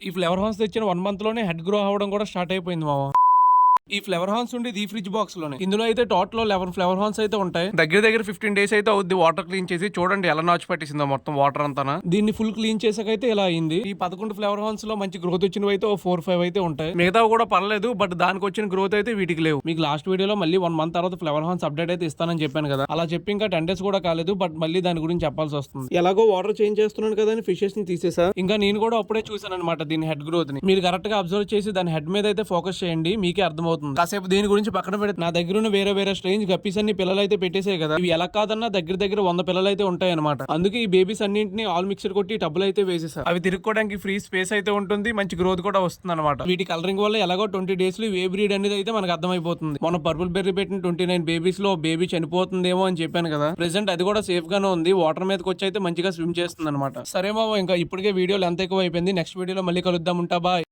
ఈ flavour Hans తెచ్చిన 1 month లోనే హెడ్ గ్రో అవ్వడం కూడా స్టార్ట్ అయిపోయింది మామ. ఈ ఫ్లేవర్ హాన్స్ ఉండేది ఈ ఫ్రిడ్జ్ బాక్స్ లోనే. ఇందులో అయితే టోటల్ 11 ఫ్లేవర్ హాన్స్ అయితే ఉంటాయి. దగ్గర 15 డేస్ అయితే అవుద్ది వాటర్ క్లీన్ చేసి. చూడండి ఎలా నాచు పట్టేసిందో మొత్తం వాటర్ అంతా. దీన్ని ఫుల్ క్లీన్ చేసాకైతే ఇలా అయింది. ఈ 11 ఫ్లేవర్ హాన్స్ లో మంచి గ్రోత్ వచ్చినవి అయితే 4-5 అయితే ఉంటాయి. మిగతావి కూడా పర్లేదు, బట్ దానికి వచ్చిన గ్రోత్ అయితే వీటికి లేవు. మీకు లాస్ట్ వీడియోలో మళ్ళీ 1 మంత్ తర్వాత ఫ్లేవర్ హాన్స్ అప్డేట్ అయితే ఇస్తానని చెప్పాను కదా. అలా చెప్పి ఇంకా 10 డేస్ కూడా కాలేదు, బట్ మళ్ళీ దాని గురించి చెప్పాల్సి వస్తుంది. ఎలాగో వాటర్ చేంజ్ చేస్తున్నాను కదా అని ఫిషెస్ ని తీసేసా. ఇంకా నేను కూడా అప్పుడే చూసాను అనమాట దీని హెడ్ గ్రోత్ ని. మీరు కరెక్ట్ గా అబ్జర్వ్ చేసి దాని హెడ్ మీద అయితే ఫోకస్ చేయండి, మీకే అర్థమవుతుంది. కాసేపు దీని గురించి పక్కన పెడితే నా దగ్గర ఉన్న వేరే స్ట్రేంజ్ గప్పీస్ అన్ని పిల్లలు అయితే పెట్టేసాయి కదా. ఇవి ఎలా కాదన్నా దగ్గర 100 పిల్లలు అయితే ఉంటాయి అనమాట. అందుకే ఈ బేబీస్ అన్నింటినీ ఆల్ మిక్సర్ కొట్టి టబ్బులు అయితే వేసేసారు. అవి తిరుక్కోవడానికి ఫ్రీ స్పేస్ అయితే ఉంటుంది, మంచి గ్రోత్ కూడా వస్తుంది అనమాట. వీటి కలరింగ్ వల్ల ఎలాగో 20 డేస్ లో ఏ బ్రీడ్ అనేది అయితే మనకు అర్థమైపోతుంది. మన పర్పుల్ బెర్రీ పెట్టిన 29 బేబీస్ లో బేబీ చనిపోతుందేమో అని చెప్పాను కదా. ప్రెసెంట్ అది కూడా సేఫ్ గానే ఉంది. వాటర్ మీదకి వచ్చి అయితే మంచిగా స్విమ్ చేస్తుంది అనమాట. సరే మామ, ఇంకా ఇప్పటికే వీడియోలు ఎంత ఎక్కువ అయిపోయింది. నెక్స్ట్ వీడియోలో మళ్ళీ కలుద్దాం. ఉంటా, బాయ్.